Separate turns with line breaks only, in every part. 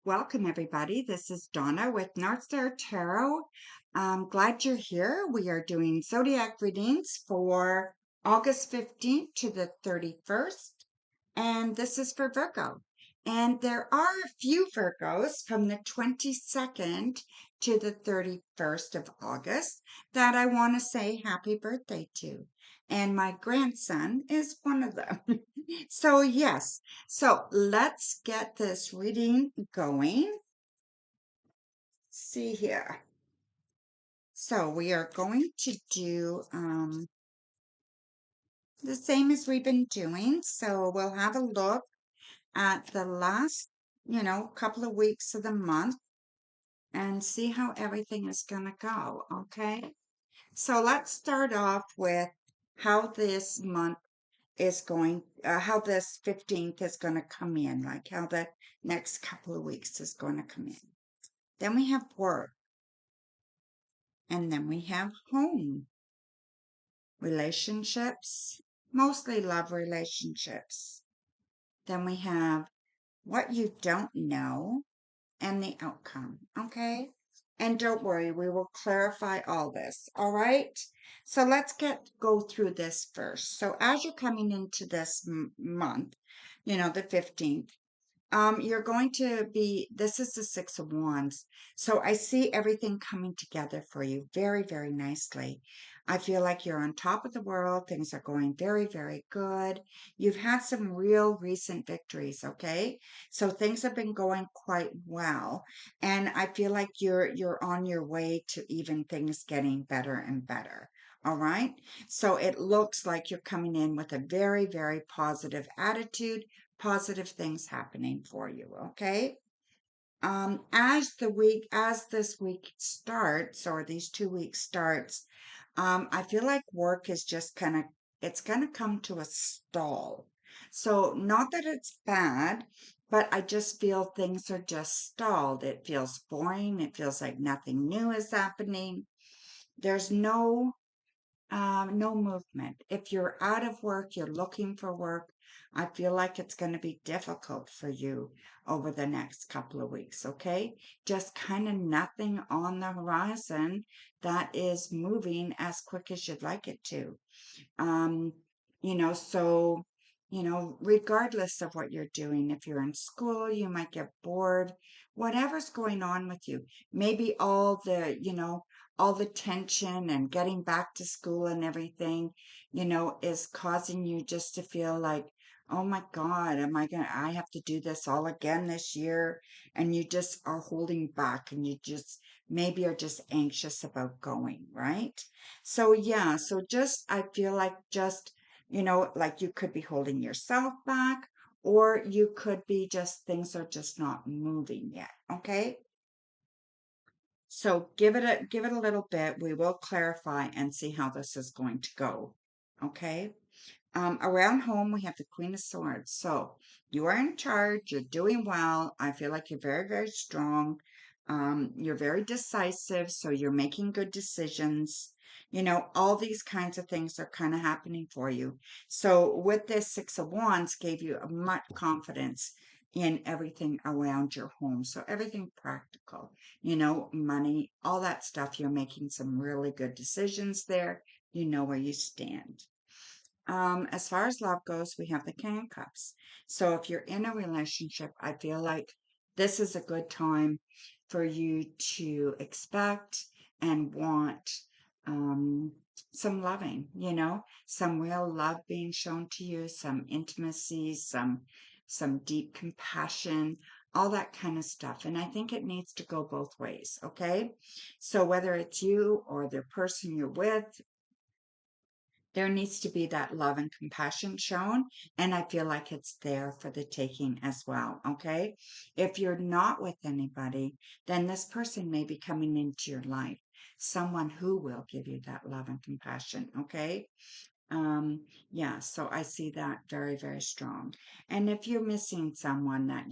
Welcome, everybody. This is Donna with Northstar Tarot. I'm glad you're here. We are doing zodiac readings for August 15th to the 31st, and this is for Virgo. And there are a few Virgos from the 22nd to the 31st of August that I want to say happy birthday to. And my grandson is one of them. So, yes. So let's get this reading going. See here. So we are going to do the same as we've been doing. So we'll have a look at the last, couple of weeks of the month and see how everything is going to go. Okay. So let's start off with how this month is going, how this 15th is going to come in, like how the next couple of weeks is going to come in. Then we have work, and then we have home, relationships, mostly love relationships. Then we have what you don't know and the outcome, okay? And don't worry, we will clarify all this, all right? So let's go through this first. So as you're coming into this month, the 15th, you're going to be, this is the Six of Wands. So I see everything coming together for you very, very nicely. I feel like you're on top of the world. Things are going very, very good. You've had some real recent victories, okay? So things have been going quite well. And I feel like you're on your way to even things getting better and better. All right. So it looks like you're coming in with a very, very positive attitude, positive things happening for you. Okay. As this week starts, or these 2 weeks starts, I feel like work is just it's going to come to a stall. So not that it's bad, but I just feel things are just stalled. It feels boring. It feels like nothing new is happening. There's no movement. If you're out of work, you're looking for work, I feel like it's going to be difficult for you over the next couple of weeks, okay? Just kind of nothing on the horizon that is moving as quick as you'd like it to. Um, so, regardless of what you're doing, if you're in school, you might get bored, whatever's going on with you, maybe all the tension and getting back to school and everything, is causing you just to feel like, oh my God, I have to do this all again this year. And you just are holding back and you just maybe are just anxious about going, right? So yeah, so just I feel like just, like you could be holding yourself back, or you could be just things are just not moving yet. Okay. So give it a little bit. We will clarify and see how this is going to go. Okay. Around home, we have the Queen of Swords. So you are in charge. You're doing well. I feel like you're very, very strong. You're very decisive. So you're making good decisions. All these kinds of things are kind of happening for you. So with this Six of Wands gave you a much confidence in everything around your home. So everything practical, money, all that stuff. You're making some really good decisions there. You know where you stand. As far as love goes, we have the King of Cups. So if you're in a relationship, I feel like this is a good time for you to expect and want um, some loving, some real love being shown to you, some intimacy, some deep compassion, all that kind of stuff. And I think it needs to go both ways, okay? So whether it's you or the person you're with, there needs to be that love and compassion shown. And I feel like it's there for the taking as well. Okay. If you're not with anybody, then this person may be coming into your life, someone who will give you that love and compassion. Okay. Yeah, so I see that very, very strong. And if you're missing someone that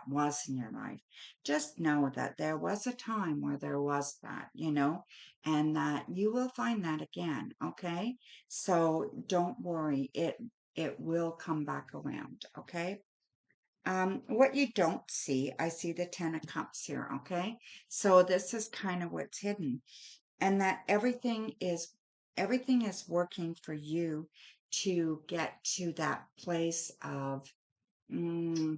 was in your life, just know that there was a time where there was that, and that you will find that again, okay? So don't worry, it will come back around, okay? What you don't see, I see the Ten of Cups here, okay? So this is kind of what's hidden, and that everything is working for you to get to that place of mm,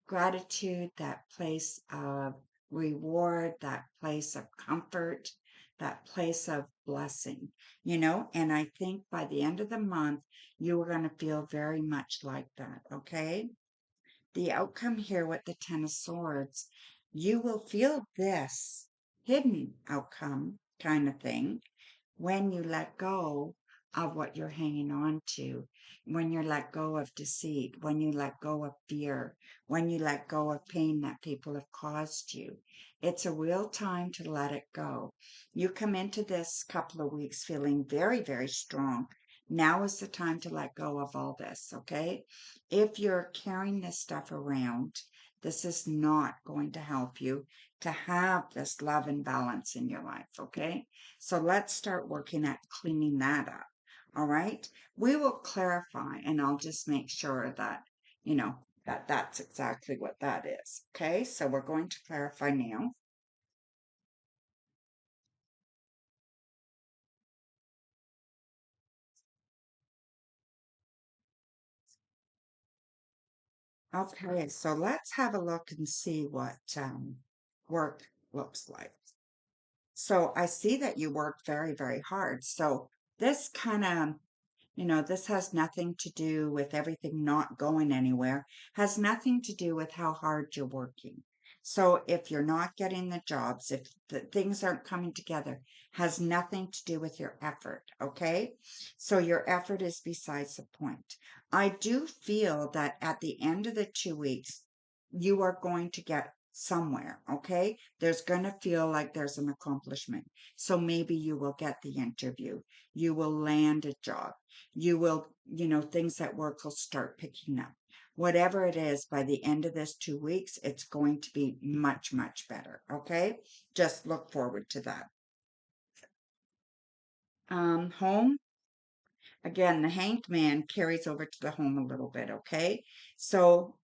gratitude, that place of reward, that place of comfort, that place of blessing, and I think by the end of the month, you are going to feel very much like that, okay? The outcome here with the Ten of Swords, you will feel this hidden outcome kind of thing when you let go of what you're hanging on to, when you let go of deceit, when you let go of fear, when you let go of pain that people have caused you. It's a real time to let it go. You come into this couple of weeks feeling very, very strong. Now is the time to let go of all this, okay? If you're carrying this stuff around, this is not going to help you to have this love and balance in your life, okay? So let's start working at cleaning that up. All right. We will clarify and I'll just make sure that, that that's exactly what that is. Okay. So we're going to clarify now. Okay. So let's have a look and see what work looks like. So I see that you work very, very hard. So this kind of this has nothing to do with everything not going anywhere, has nothing to do with how hard you're working. So if you're not getting the jobs, if the things aren't coming together, has nothing to do with your effort, okay? So your effort is besides the point. I do feel that at the end of the 2 weeks, you are going to get somewhere, okay? There's going to feel like there's an accomplishment. So maybe you will get the interview, you will land a job, you will, things at work will start picking up. Whatever it is, by the end of this 2 weeks, it's going to be much, much better. Okay. Just look forward to that. Home. Again, the hanged man carries over to the home a little bit, okay? So,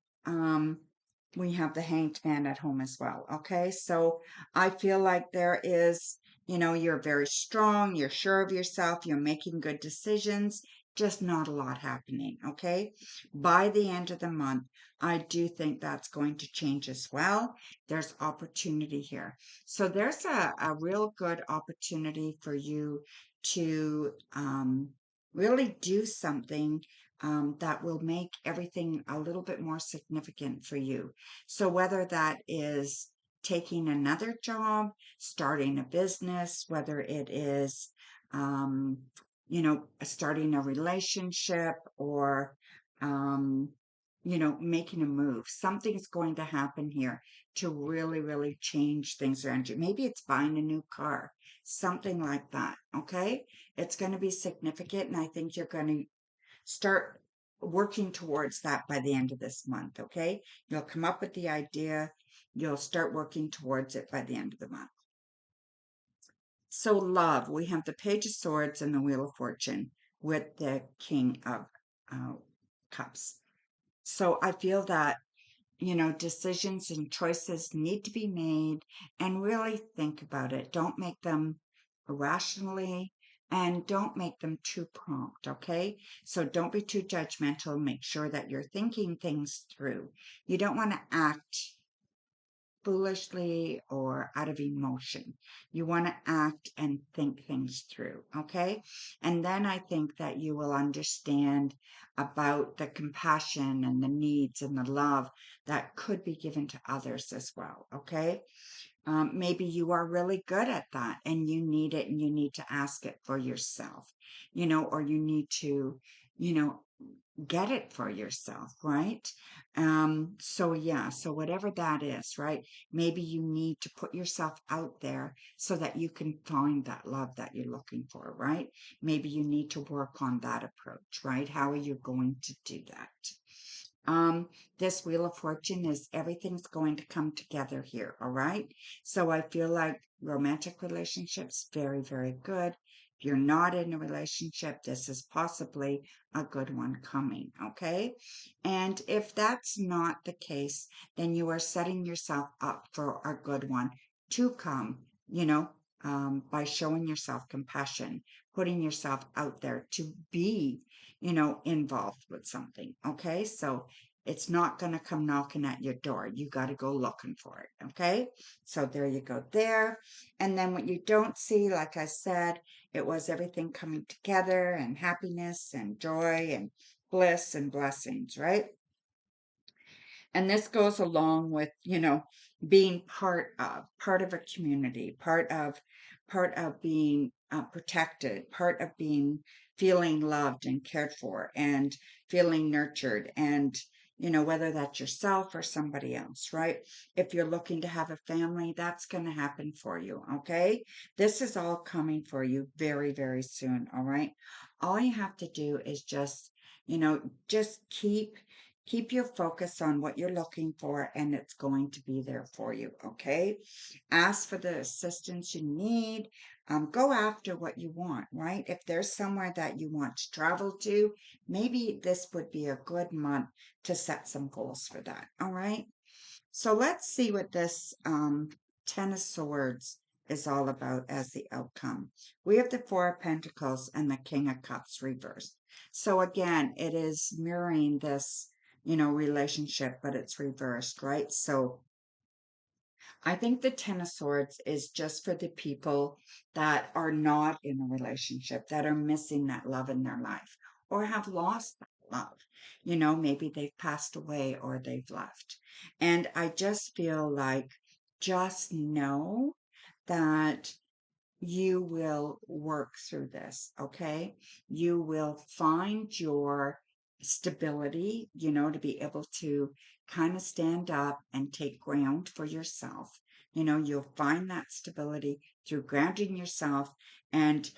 we have the hanged man at home as well, okay? So I feel like there is, you're very strong, you're sure of yourself, you're making good decisions, just not a lot happening, okay? By the end of the month, I do think that's going to change as well. There's opportunity here. So there's a real good opportunity for you to, really do something that will make everything a little bit more significant for you. So, whether that is taking another job, starting a business, whether it is, starting a relationship or, making a move, something's going to happen here to really, really change things around you. Maybe it's buying a new car, something like that. Okay. It's going to be significant, and I think you're going to start working towards that by the end of this month. Okay. You'll come up with the idea, you'll start working towards it by the end of the month. So, love, we have the Page of Swords and the Wheel of Fortune with the King of uh, Cups. So, I feel that decisions and choices need to be made and really think about it. Don't make them irrationally and don't make them too prompt, okay? So don't be too judgmental. Make sure that you're thinking things through. You don't want to act foolishly or out of emotion. You want to act and think things through, okay? And then I think that you will understand about the compassion and the needs and the love that could be given to others as well, okay? Maybe you are really good at that and you need it and you need to ask it for yourself, or you need to, you know, get it for yourself, right? So yeah, so whatever that is, right? Maybe you need to put yourself out there so that you can find that love that you're looking for, right? Maybe you need to work on that approach, right? How are you going to do that? Um, this Wheel of Fortune is everything's going to come together here, all right? So I feel like romantic relationships, very, very good. If you're not in a relationship, this is possibly a good one coming, okay? And if that's not the case, then you are setting yourself up for a good one to come, by showing yourself compassion, putting yourself out there to be, involved with something, okay? So it's not going to come knocking at your door. You got to go looking for it, okay? So there you go there. And then what you don't see, like I said, it was everything coming together and happiness and joy and bliss and blessings, right? And this goes along with, being part of a community, part of being protected, part of being feeling loved and cared for and feeling nurtured and, whether that's yourself or somebody else, right? If you're looking to have a family, that's going to happen for you, okay? This is all coming for you very, very soon, all right? All you have to do is just keep your focus on what you're looking for, and it's going to be there for you, okay? Ask for the assistance you need. Go after what you want, right? If there's somewhere that you want to travel to, maybe this would be a good month to set some goals for that, all right? So let's see what this Ten of Swords is all about as the outcome. We have the Four of Pentacles and the King of Cups reversed. So again, it is mirroring this, relationship, but it's reversed, right? So I think the Ten of Swords is just for the people that are not in a relationship, that are missing that love in their life or have lost that love. Maybe they've passed away or they've left. And I just feel like just know that you will work through this, okay? You will find your stability, to be able to kind of stand up and take ground for yourself. You'll find that stability through grounding yourself and,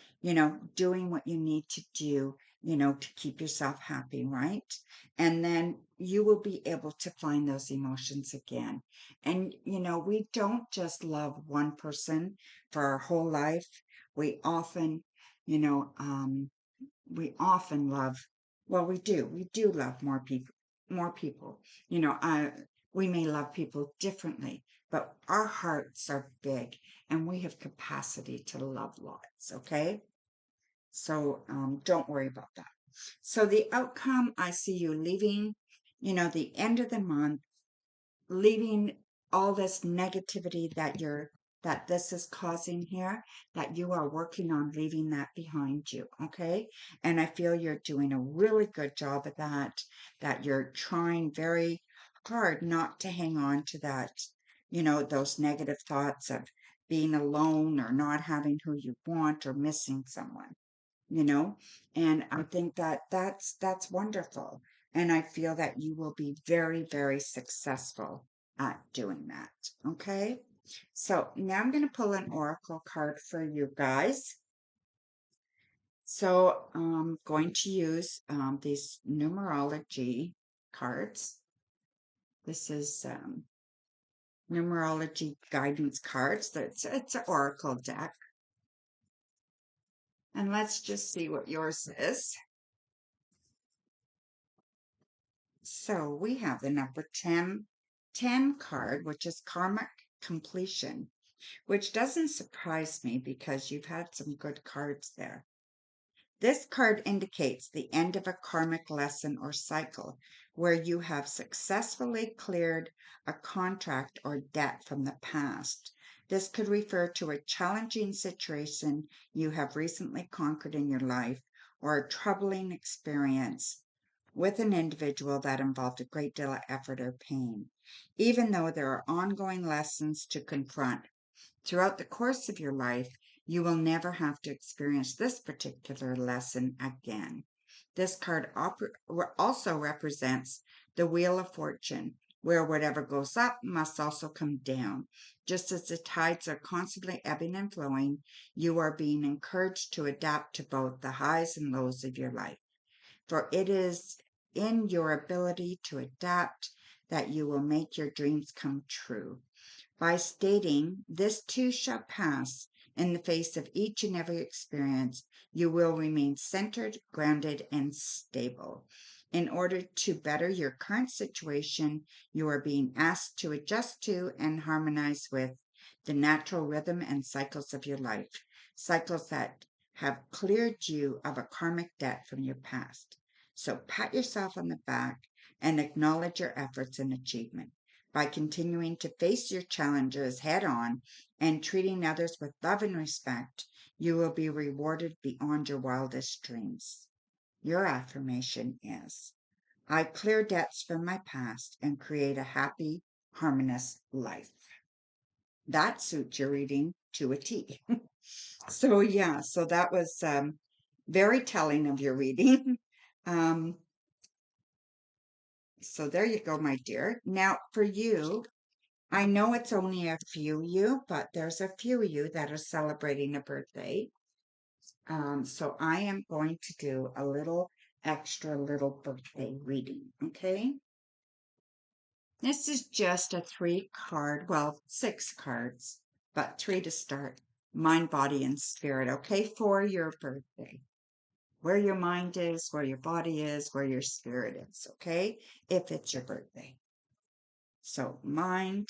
doing what you need to do, to keep yourself happy, right? And then you will be able to find those emotions again. And, we don't just love one person for our whole life. We often, you know, um, we often love, well, we do love more people. We may love people differently, but our hearts are big and we have capacity to love lots, okay? So don't worry about that. So the outcome, I see you leaving, the end of the month, leaving all this negativity that this is causing here, that you are working on leaving that behind you, okay? And I feel you're doing a really good job of that you're trying very hard not to hang on to that, those negative thoughts of being alone or not having who you want or missing someone, you know and I think that's wonderful, and I feel that you will be very, very successful at doing that. Okay, so now I'm going to pull an oracle card for you guys. So I'm going to use these numerology cards. This is numerology guidance cards. It's an oracle deck, and let's just see what yours is. So we have the number 10 card, which is karmic completion, which doesn't surprise me because you've had some good cards there. This card indicates the end of a karmic lesson or cycle where you have successfully cleared a contract or debt from the past. This could refer to a challenging situation you have recently conquered in your life or a troubling experience with an individual that involved a great deal of effort or pain, even though there are ongoing lessons to confront. Throughout the course of your life, you will never have to experience this particular lesson again. This card also represents the Wheel of Fortune, where whatever goes up must also come down. Just as the tides are constantly ebbing and flowing, you are being encouraged to adapt to both the highs and lows of your life. For it is in your ability to adapt that you will make your dreams come true. By stating, "This too shall pass," In the face of each and every experience, you will remain centered, grounded, and stable. In order to better your current situation, you are being asked to adjust to and harmonize with the natural rhythm and cycles of your life, cycles that have cleared you of a karmic debt from your past. So pat yourself on the back and acknowledge your efforts and achievement. By continuing to face your challenges head on and treating others with love and respect, you will be rewarded beyond your wildest dreams. Your affirmation is, I clear debts from my past and create a happy, harmonious life. That suits your reading to a T. So, yeah, so that was very telling of your reading. Um, so, there you go, my dear. Now, for you, I know it's only a few you, but there's a few you that are celebrating a birthday. So I am going to do a little extra little birthday reading, okay? This is just a 3 card, well, 6 cards, but 3 to start. Mind, body, and spirit, okay? For your birthday. Where your mind is, where your body is, where your spirit is, okay? If it's your birthday. So mind,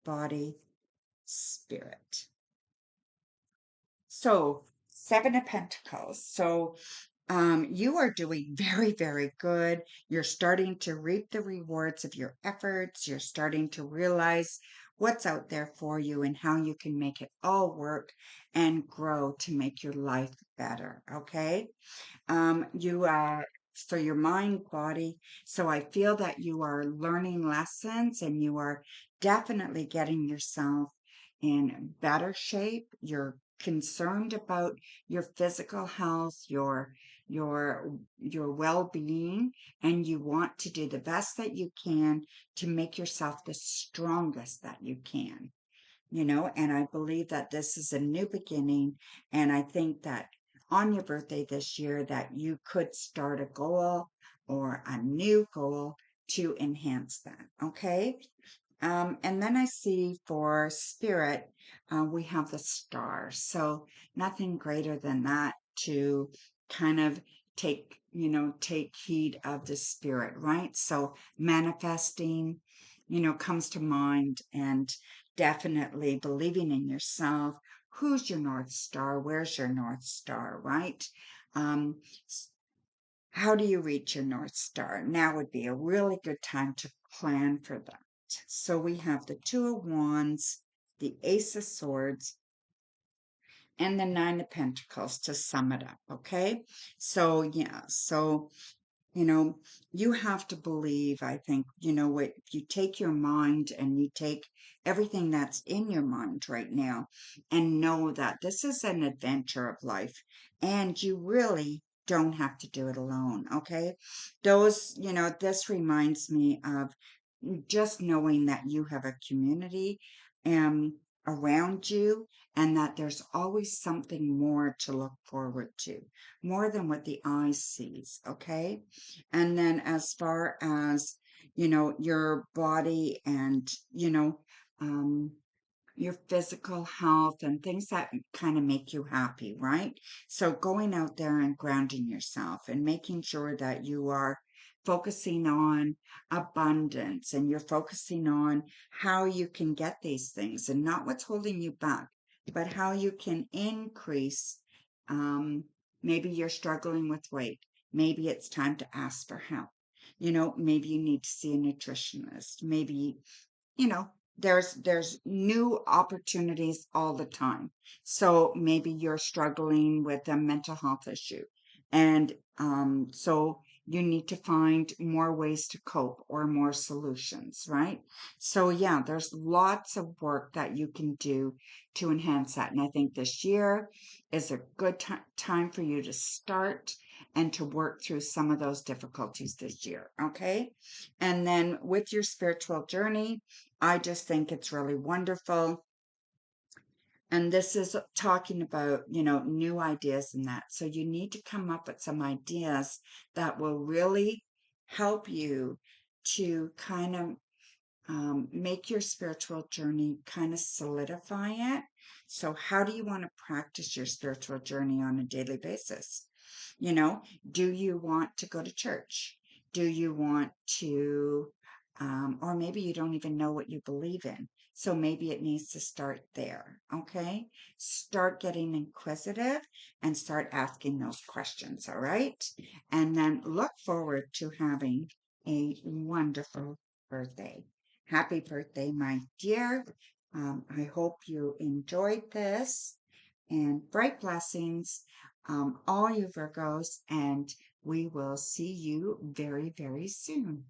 body, spirit. So 7 of Pentacles. So you are doing very, very good. You're starting to reap the rewards of your efforts. You're starting to realize what's out there for you and how you can make it all work and grow to make your life better. Okay. You are for your mind, body. So I feel that you are learning lessons and you are definitely getting yourself in better shape. You're concerned about your physical health, your well-being, and you want to do the best that you can to make yourself the strongest that you can. And I believe that this is a new beginning. And I think that on your birthday this year, that you could start a goal or a new goal to enhance that. Okay. And then I see for spirit, we have the star. So nothing greater than that to kind of take heed of the spirit, right? So manifesting, comes to mind, and definitely believing in yourself. Who's your North Star? Where's your North Star, right? Um, how do you reach your North Star? Now would be a really good time to plan for that. So we have the Two of Wands, the Ace of Swords, and the Nine of Pentacles to sum it up. Okay. So, yeah. So, you know, you have to believe, I think, what you take your mind and you take everything that's in your mind right now and know that this is an adventure of life and you really don't have to do it alone. Okay. This reminds me of just knowing that you have a community um, around you and that there's always something more to look forward to, more than what the eye sees. Okay. And then as far as, your body and, um, your physical health and things that kind of make you happy, right? So going out there and grounding yourself and making sure that you are focusing on abundance and you're focusing on how you can get these things and not what's holding you back, but how you can increase. Um, Maybe you're struggling with weight. Maybe it's time to ask for help. Maybe you need to see a nutritionist. Maybe you know there's new opportunities all the time. So maybe you're struggling with a mental health issue, and so you need to find more ways to cope or more solutions, right? So yeah, there's lots of work that you can do to enhance that, and I think this year is a good time for you to start and to work through some of those difficulties this year. Okay. And then with your spiritual journey, I just think it's really wonderful. And this is talking about, new ideas and that. So you need to come up with some ideas that will really help you to kind of make your spiritual journey, kind of solidify it. So, how do you want to practice your spiritual journey on a daily basis? You know, do you want to go to church? Do you want to, or maybe you don't even know what you believe in. So maybe it needs to start there. Okay. Start getting inquisitive and start asking those questions. All right. And then look forward to having a wonderful birthday. Happy birthday, my dear. I hope you enjoyed this and bright blessings, all you Virgos, and we will see you very, very soon.